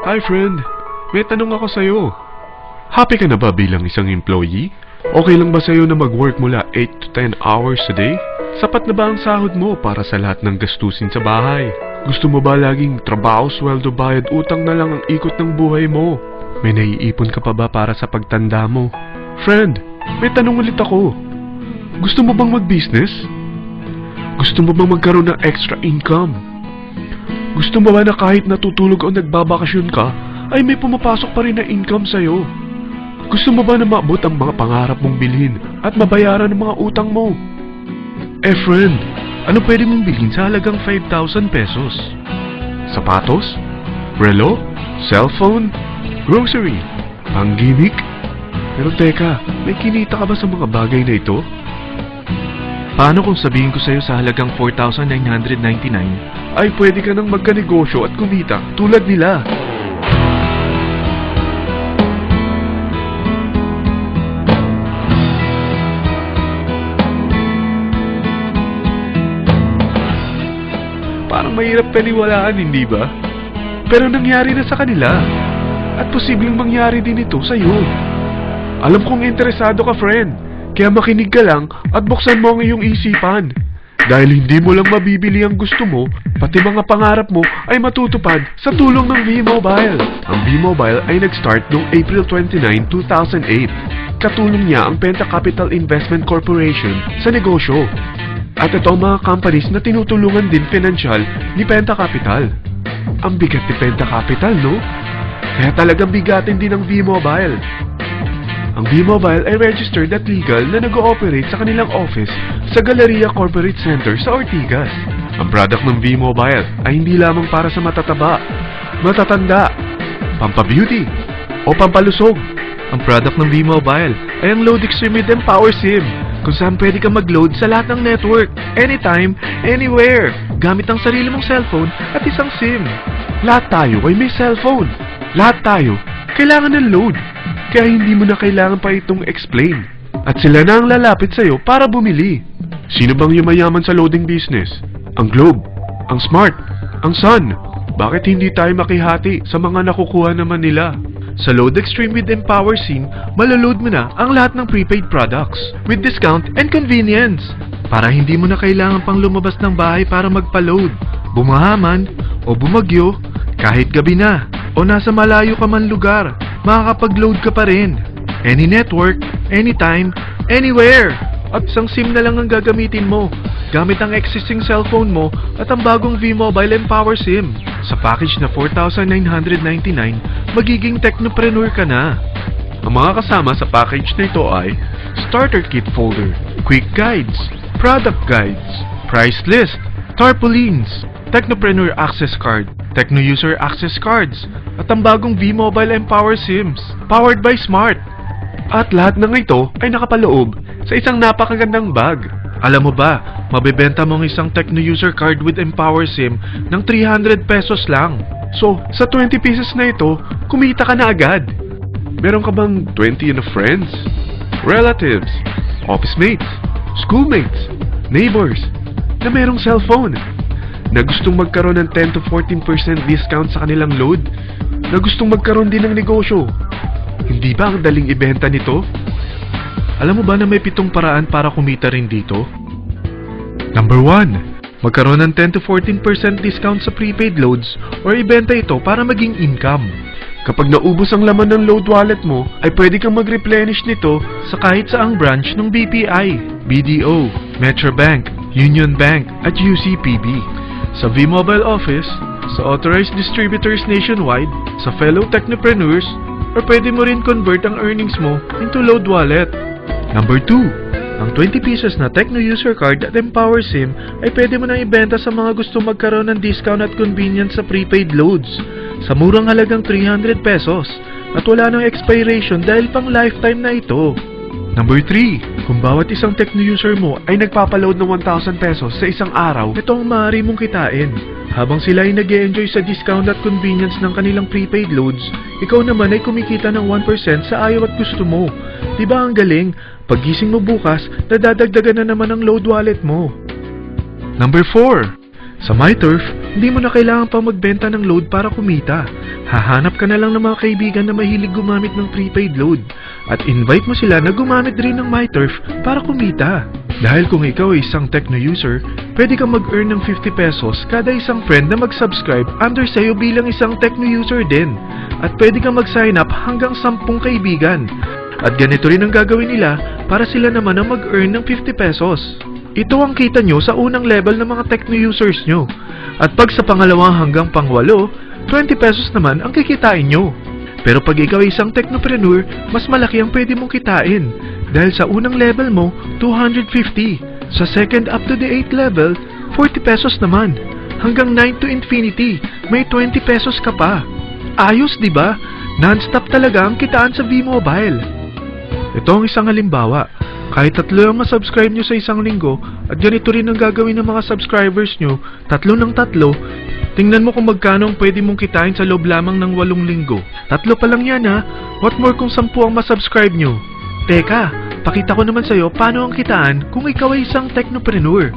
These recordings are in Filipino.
Hi friend, may tanong ako sa'yo. Happy ka na ba bilang isang employee? Okay lang ba sa'yo na mag-work mula 8 to 10 hours a day? Sapat na ba ang sahod mo para sa lahat ng gastusin sa bahay? Gusto mo ba laging trabaho, sweldo, bayad, utang na lang ang ikot ng buhay mo? May naiipon ka pa ba para sa pagtanda mo? Friend, may tanong ulit ako. Gusto mo bang mag-business? Gusto mo bang magkaroon ng extra income? Gusto mo ba na kahit natutulog o nagbabakasyon ka, ay may pumapasok pa rin na income sa'yo? Gusto mo ba na maabot ang mga pangarap mong bilhin at mabayaran ang mga utang mo? Eh friend, ano pwede mong bilhin sa halagang 5,000 pesos? Sapatos? Relo? Cellphone? Grocery? Pang-gimmick? Pero teka, may kinita ka ba sa mga bagay na ito? Paano kung sabihin ko sa'yo sa halagang 4,999 ay pwede ka nang magkanegosyo at kumita tulad nila? Parang mahirap paniwalaan, hindi ba? Pero nangyari na sa kanila. At posibleng mangyari din ito sa'yo. Alam kong interesado ka, friend. Kaya makinig ka lang at buksan mo ang iyong isipan. Dahil hindi mo lang mabibili ang gusto mo, pati mga pangarap mo ay matutupad sa tulong ng V-Mobile. Ang V-Mobile ay nag-start noong April 29, 2008. Katulong niya ang Penta Capital Investment Corporation sa negosyo. At ito ang mga companies na tinutulungan din pinansyal ni Penta Capital. Ang bigat ni Penta Capital, no? Kaya talagang bigatin din ang V-Mobile. Ang V-Mobile ay registered at legal na nag-ooperate sa kanilang office sa Galleria Corporate Center sa Ortigas. Ang product ng V-Mobile ay hindi lamang para sa matataba, matatanda, pampabeauty, o pampalusog. Ang product ng V-Mobile ay ang Load Extreme with Empower SIM, kung saan pwede ka mag-load sa lahat ng network, anytime, anywhere, gamit ang sarili mong cellphone at isang SIM. Lahat tayo ay may cellphone. Lahat tayo kailangan ng load. Kaya hindi mo na kailangan pa itong explain. At sila na ang lalapit sa'yo para bumili. Sino bang yumayaman sa loading business? Ang Globe, ang Smart, ang Sun. Bakit hindi tayo makihati sa mga nakukuha naman nila? Sa Load Extreme with Empower SIM, malaload mo na ang lahat ng prepaid products with discount and convenience. Para hindi mo na kailangan pang lumabas ng bahay para magpa-load. Bumahaman o bumagyo, kahit gabi na o nasa malayo ka man lugar, makakapag-load ka pa rin. Any network, anytime, anywhere. At isang SIM na lang ang gagamitin mo, gamit ang existing cellphone mo at ang bagong V-Mobile Empower SIM. Sa package na 4,999, magiging technopreneur ka na. Ang mga kasama sa package na ito ay Starter Kit Folder, Quick Guides, Product Guides, Price List, Tarpaulins, Technopreneur Access Card, Techno User Access Cards, at ang bagong V-Mobile Empower SIMs, powered by Smart. At lahat ng ito ay nakapaloob sa isang napakagandang bag. Alam mo ba, mabebenta mo ang isang Techno User Card with Empower SIM ng 300 pesos lang. So, sa 20 pieces na ito, kumita ka na agad. Meron ka bang 20 na friends, relatives, office mates, schoolmates, neighbors, na merong cellphone, na gustong magkaroon ng 10 to 14% discount sa kanilang load, na gustong magkaroon din ng negosyo? Hindi ba ang daling ibenta nito? Alam mo ba na may 7 paraan para kumita rin dito? Number 1. Magkaroon ng 10 to 14% discount sa prepaid loads or ibenta ito para maging income. Kapag naubos ang laman ng load wallet mo, ay pwede kang mag-replenish nito sa kahit saang branch ng BPI, BDO, Metrobank, Union Bank, at UCPB. Sa V-Mobile Office, sa authorized distributors nationwide, sa fellow technopreneurs, or pwede mo rin convert ang earnings mo into load wallet. Number 2. Ang 20 pieces na Techno User Card at Empower SIM ay pwede mo na ibenta sa mga gusto magkaroon ng discount at convenience sa prepaid loads sa murang halagang 300 pesos at wala nang expiration dahil pang lifetime na ito. Number 3. Kung bawat isang Techno user mo ay nagpapaload ng 1,000 pesos sa isang araw, ito ang maaari mong kitain. Habang sila ay nag-e-enjoy sa discount at convenience ng kanilang prepaid loads, ikaw naman ay kumikita ng 1% sa ayaw at gusto mo. Diba ang galing? Paggising mo bukas, nadadagdagan na naman ang load wallet mo. Number 4. Sa MyTurf, hindi mo na kailangan pa magbenta ng load para kumita. Hahanap ka na lang ng mga kaibigan na mahilig gumamit ng prepaid load at invite mo sila na gumamit rin ng MyTurf para kumita. Dahil kung ikaw ay isang Tecno user, pwede kang mag-earn ng 50 pesos kada isang friend na mag-subscribe under sa'yo bilang isang Tecno user din. At pwede kang mag-sign up hanggang 10 kaibigan. At ganito rin ang gagawin nila para sila naman ang mag-earn ng 50 pesos. Ito ang kita nyo sa unang level ng mga Tecno users nyo. At pag sa pangalawang hanggang pangwalo, 20 pesos naman ang kikitain nyo. Pero pag ikaw ay isang technopreneur, mas malaki ang pwede mong kitain. Dahil sa unang level mo, 250. Sa second up to the 8th level, 40 pesos naman. Hanggang 9 to infinity, may 20 pesos ka pa. Ayos, di ba? Non-stop talaga ang kitaan sa V-Mobile. Ito ang isang halimbawa. Kahit 3 ang masubscribe nyo sa isang linggo at ganito rin ang gagawin ng mga subscribers nyo, 3 ng 3, tingnan mo kung magkano ang pwede mong kitain sa loob lamang ng 8 linggo. 3 pa lang yan ha. What more kung 10 ang masubscribe nyo? Teka, pakita ko naman sa'yo paano ang kitaan kung ikaw ay isang technopreneur.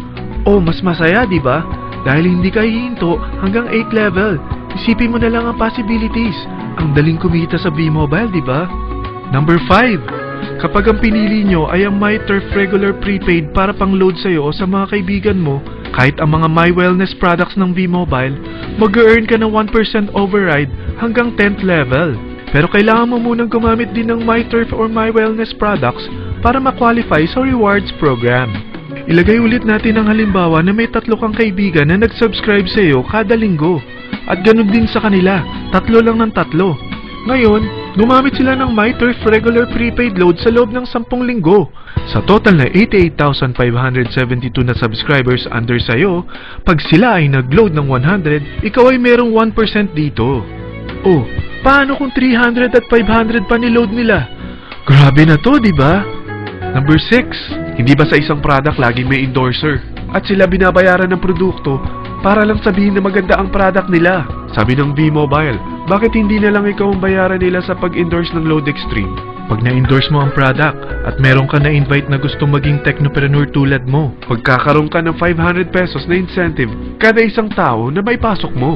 Oh, mas masaya, di ba? Dahil hindi ka hihinto hanggang 8th level. Isipin mo na lang ang possibilities. Ang daling kumita sa V-Mobile, di ba? Number 5. Kapag ang pinili nyo ay ang MyTurf Regular Prepaid para pang-load sa'yo o sa mga kaibigan mo, kahit ang mga My Wellness products ng V-Mobile, mag-earn ka ng 1% override hanggang 10th level. Pero kailangan mo munang gumamit din ng MyTurf or My Wellness products para ma-qualify sa rewards program. Ilagay ulit natin ang halimbawa na may 3 kang kaibigan na nag-subscribe sa'yo kada linggo. At ganun din sa kanila, 3 lang ng 3. Ngayon, gumamit sila ng MyTurf Regular Prepaid Load sa loob ng 10 linggo. Sa total na 88,572 na subscribers under sa'yo, pag sila ay nag-load ng 100, ikaw ay merong 1% dito. Oh, paano kung 300 at 500 pa niload nila? Grabe na to, di ba? Number 6, hindi ba sa isang product laging may endorser? At sila binabayaran ng produkto para lang sabihin na maganda ang product nila. Sabi ng V-Mobile, bakit hindi na lang ikaw ang bayaran nila sa pag-endorse ng Load Extreme? Pag na-endorse mo ang product at meron ka na-invite na gustong maging technopreneur tulad mo, magkakaroon ka ng 500 pesos na incentive kada isang tao na may pasok mo.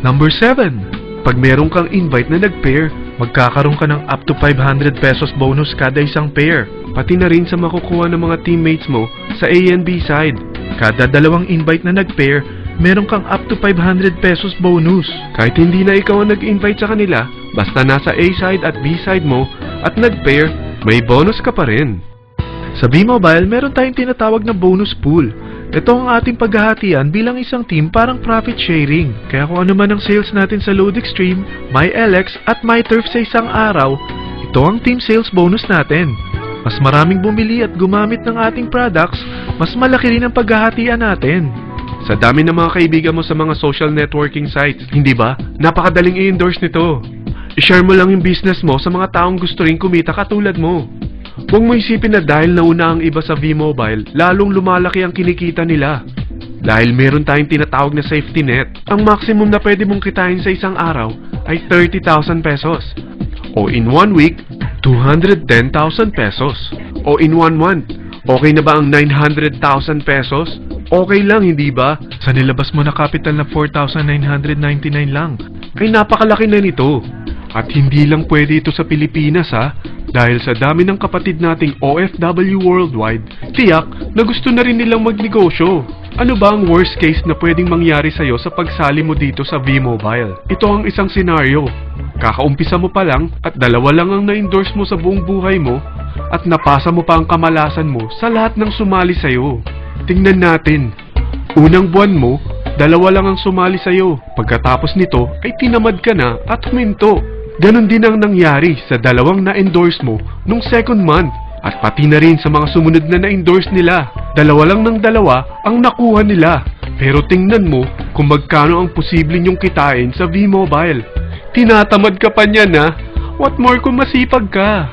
Number 7. Pag meron kang invite na nag-pair, magkakaroon ka ng up to 500 pesos bonus kada isang pair. Pati na rin sa makukuha ng mga teammates mo sa A and B side. Kada 2 invite na nag-pair, meron kang up to 500 pesos bonus. Kahit hindi na ikaw ang nag-invite sa kanila, basta nasa A side at B side mo at nag-pair, may bonus ka pa rin. Sa V-Mobile, meron tayong tinatawag na bonus pool. Ito ang ating paghahatian bilang isang team parang profit sharing. Kaya kung ano man ang sales natin sa Load Extreme, MyLX at MyTurf sa isang araw, ito ang team sales bonus natin. Mas maraming bumili at gumamit ng ating products, mas malaki rin ang paghahatian natin. Sa dami ng mga kaibigan mo sa mga social networking sites, hindi ba? Napakadaling i-endorse nito. I-share mo lang yung business mo sa mga taong gusto rin kumita katulad mo. Huwag mo isipin na dahil nauna ang iba sa V-Mobile, lalong lumalaki ang kinikita nila. Dahil meron tayong tinatawag na safety net, ang maximum na pwede mong kitain sa isang araw ay 30,000 pesos. O in 1 week, 210,000 pesos. O in 1 month, okay na ba ang 900,000 pesos? Okay lang, hindi ba? Sa nilabas mo na capital na 4,999 lang, ay napakalaki na nito. At hindi lang pwede ito sa Pilipinas ha, dahil sa dami ng kapatid nating OFW worldwide, tiyak na gusto na rin nilang magnegosyo. Ano ba ang worst case na pwedeng mangyari sa'yo sa pagsali mo dito sa V-Mobile? Ito ang isang senaryo. Kakaumpisa mo pa lang at 2 lang ang na-endorse mo sa buong buhay mo at napasa mo pa ang kamalasan mo sa lahat ng sumali sa'yo. Tingnan natin. Unang buwan mo, 2 lang ang sumali sa'yo. Pagkatapos nito ay tinamad ka na at huminto. Ganon din ang nangyari sa 2 na-endorse mo nung second month. At pati na rin sa mga sumunod na na-endorse nila. 2 lang ng 2 ang nakuha nila. Pero tingnan mo kung magkano ang posible nyong kitain sa V-Mobile. Tinatamad ka pa niyan ha? What more kung masipag ka?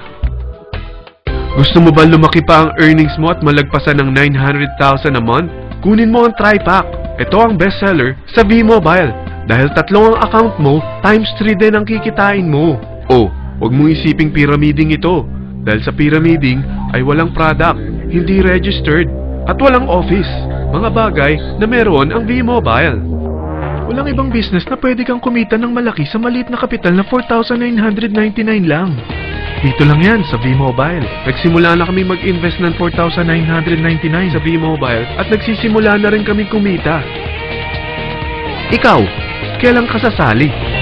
Gusto mo ba lumaki pa ang earnings mo at malagpasan ng 900,000 a month? Kunin mo ang TriPack. Ito ang bestseller sa V-Mobile. Dahil 3 ang account mo, times 3 din ang kikitain mo. Oh, huwag mong isiping pyramiding ito. Dahil sa pyramiding ay walang product, hindi registered, at walang office. mga bagay na meron ang V-Mobile. Walang ibang business na pwede kang kumita ng malaki sa maliit na kapital na 4,999 lang. Dito lang yan sa V-Mobile. Nagsimula na kami mag-invest ng 4,999 sa V-Mobile at nagsisimula na rin kami kumita. Ikaw, kailan ka sasali?